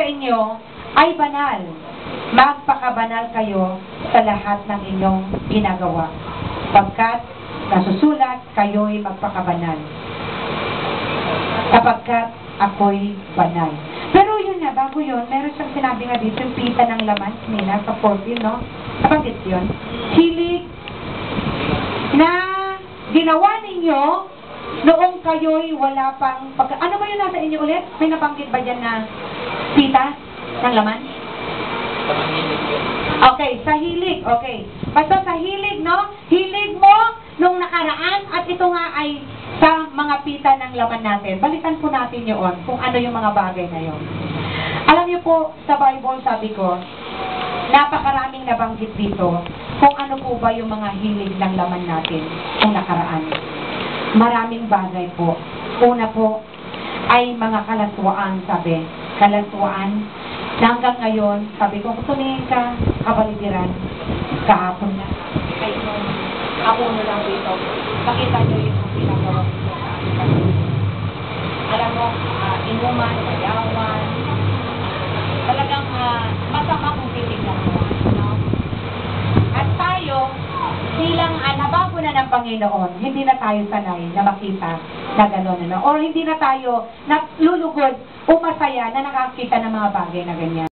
sa inyo ay banal. Magpakabanal kayo sa lahat ng inyong ginagawa. Pagkat nasusulat, kayo'y magpakabanal. Kapagkat ako'y banal. Pero yun nga, bago yun, meron siyang sinabi nga dito, yung pita ng laman, nila, sa 14, no? Nabanggit yun. Hilig na ginawa ninyo noong kayo'y wala pang ano ba yun nasa inyo ulit? May nabanggit ba dyan na pita ng laman? Okay, sa hilig. Okay. Basta sa hilig, no? Hilig mo nung nakaraan at ito nga ay sa mga pita ng laman natin. Balikan po natin yun kung ano yung mga bagay na yun. Alam niyo po, sa Bible, sabi ko, napakaraming nabanggit dito kung ano po ba yung mga hilig ng laman natin kung nakaraan. Maraming bagay po. Una po ay mga kalaswaan, sabi. Kalaswaan. Na hanggang ngayon, sabi ko, kung tumingin ka, kabaligiran, kahapon na. Kahit nung ako na lang dito, makita nyo yung pinagawa ko sa akin. Alam mo, inuman, sayawan, talagang masama kung titignan mo. No? At tayo, bilang nabago na ng Panginoon, hindi na tayo sanay na makita na gano'n, no? Or hindi na tayo lulugod o masaya na nakakita ng mga bagay na ganyan.